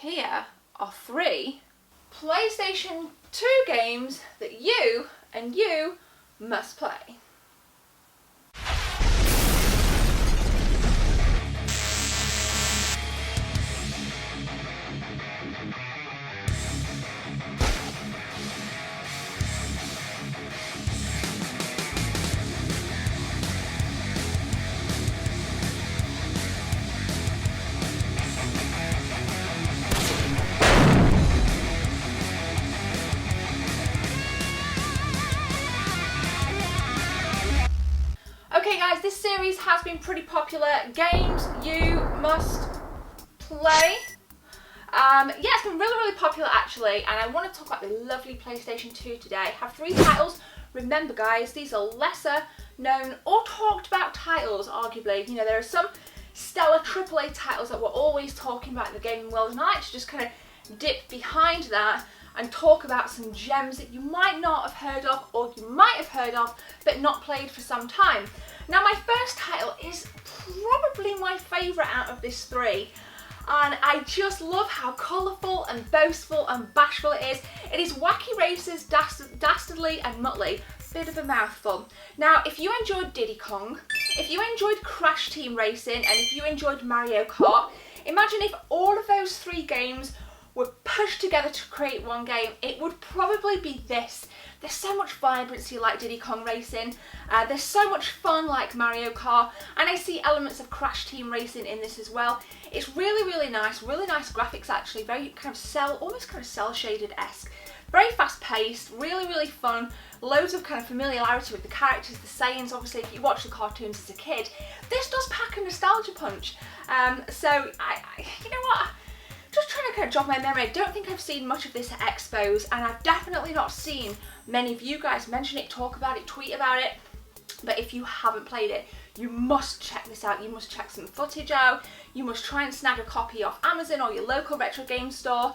here are 3 PlayStation 2 games that you must play. Okay guys, this series has been pretty popular. Games you must play. Yeah, it's been really popular actually, and I want to talk about the lovely PlayStation 2 today. I have 3 titles. Remember guys, these are lesser known or talked about titles, arguably. You know, there are some stellar AAA titles that we're always talking about in the gaming world, and I like to just kind of dip behind that and talk about some gems that you might not have heard of, or you might have heard of but not played for some time. Now my first title is probably my favourite out of this 3, and I just love how colourful and boastful and bashful it is. It is Wacky Racers Dastardly and Muttley. Bit of a mouthful. Now if you enjoyed Diddy Kong, if you enjoyed Crash Team Racing, and if you enjoyed Mario Kart, imagine if all of those 3 games were pushed together to create one game. It would probably be this. There's so much vibrancy like Diddy Kong Racing, there's so much fun like Mario Kart, and I see elements of Crash Team Racing in this as well. It's really nice graphics actually, very kind of almost kind of cell shaded-esque. Very fast paced, really fun, loads of kind of familiarity with the characters, the sayings. Obviously if you watch the cartoons as a kid, this does pack a nostalgia punch. So you know what? Just trying to kind of jog my memory. I don't think I've seen much of this at expos, and I've definitely not seen many of you guys mention it, talk about it, tweet about it. But if you haven't played it, you must check this out. You must check some footage out. You must try and snag a copy off Amazon or your local retro game store.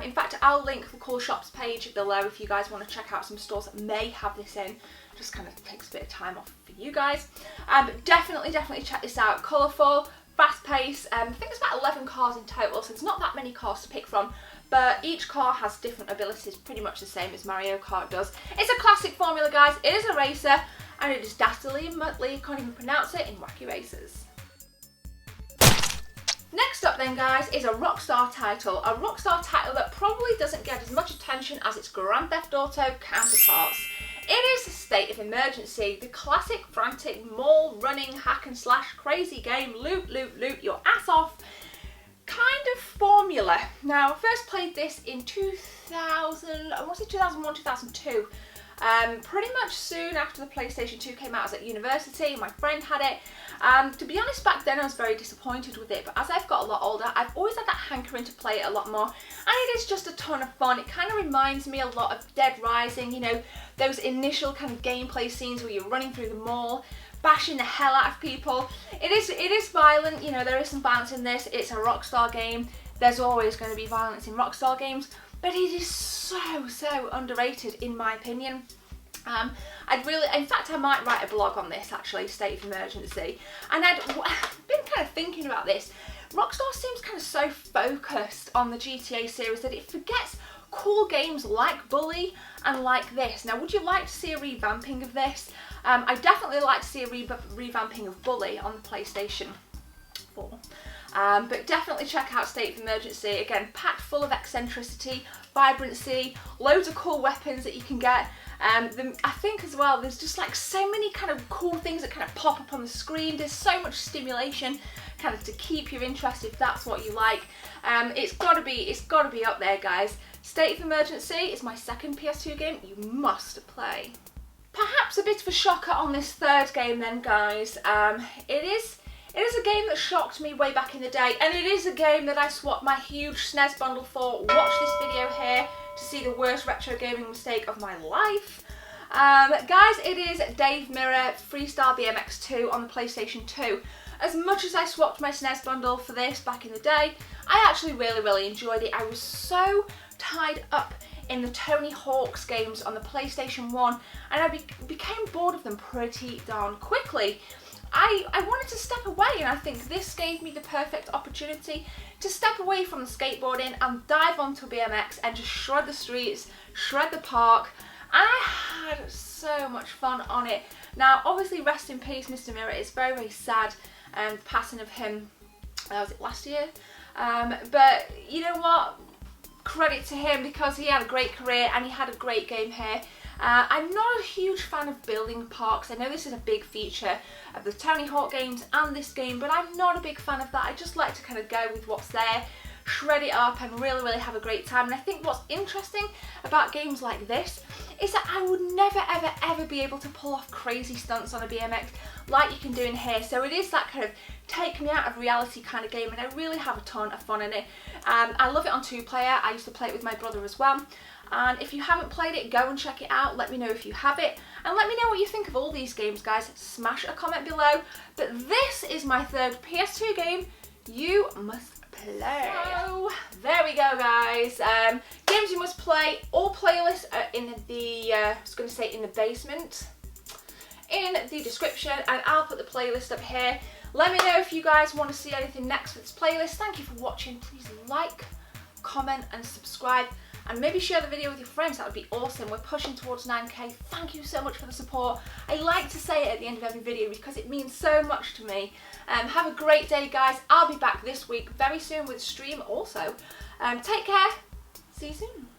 In fact, I'll link the Cool Shops page below if you guys want to check out some stores that may have this in. Just kind of takes a bit of time off for you guys. But definitely check this out. Colourful, fast pace. I think it's about 11 cars in total, so it's not that many cars to pick from, but each car has different abilities, pretty much the same as Mario Kart does. It's a classic formula guys, it is a racer, and it is Dastardly and Muttley, can't even pronounce it, in Wacky Racers. Next up then guys is a Rockstar title that probably doesn't get as much attention as its Grand Theft Auto counterparts. It is State of Emergency, the classic frantic mall running hack and slash crazy game, loot your ass off kind of formula. Now I first played this in 2001, 2002. Pretty much soon after the PlayStation 2 came out. I was at university, my friend had it. To be honest, back then I was very disappointed with it, but as I've got a lot older, I've always had that hankering to play it a lot more, and it is just a ton of fun. It kind of reminds me a lot of Dead Rising, you know, those initial kind of gameplay scenes where you're running through the mall, bashing the hell out of people. It is violent, you know, there is some violence in this. It's a Rockstar game. There's always going to be violence in Rockstar games, but it is so underrated in my opinion. In fact I might write a blog on this actually, State of Emergency, and I've been kind of thinking about this. Rockstar seems kind of so focused on the GTA series that it forgets cool games like Bully and like this. Now would you like to see a revamping of this? I definitely like to see a revamping of Bully on the PlayStation 4. But definitely check out State of Emergency. Again, packed full of eccentricity, vibrancy, loads of cool weapons that you can get. I think as well, there's just like so many kind of cool things that kind of pop up on the screen. There's so much stimulation kind of to keep your interest if that's what you like. It's gotta be up there guys. State of Emergency is my second PS2 game you must play. Perhaps a bit of a shocker on this third game then guys. It is a game that shocked me way back in the day, and it is a game that I swapped my huge SNES bundle for. Watch this video here to see the worst retro gaming mistake of my life. Guys, it is Dave Mirra Freestyle BMX 2 on the PlayStation 2. As much as I swapped my SNES bundle for this back in the day, I actually really enjoyed it. I was so tied up in the Tony Hawk's games on the PlayStation 1, and I became bored of them pretty darn quickly. I wanted to step away, and I think this gave me the perfect opportunity to step away from the skateboarding and dive onto a BMX and just shred the streets, shred the park, and I had so much fun on it. Now, obviously, rest in peace, Mr. Mirror. It's very, very sad, the passing of him, was it last year? But you know what? Credit to him, because he had a great career and he had a great game here. I'm not a huge fan of building parks. I know this is a big feature of the Tony Hawk games and this game, but I'm not a big fan of that. I just like to kind of go with what's there, shred it up, and really, really have a great time. And I think what's interesting about games like this is that I would never, ever, ever be able to pull off crazy stunts on a BMX like you can do in here. So it is that kind of take me out of reality kind of game, and I really have a ton of fun in it. I love it on 2-player. I used to play it with my brother as well. And if you haven't played it, go and check it out. Let me know if you have it. And let me know what you think of all these games, guys. Smash a comment below. But this is my third PS2 game you must play. So, there we go, guys. Games you must play. All playlists are in the, I was going to say in the basement, in the description. And I'll put the playlist up here. Let me know if you guys want to see anything next for this playlist. Thank you for watching. Please like, comment, and subscribe. And maybe share the video with your friends. That would be awesome. We're pushing towards 9k. Thank you so much for the support. I like to say it at the end of every video because it means so much to me. Have a great day, guys. I'll be back this week very soon with a stream also. Take care. See you soon.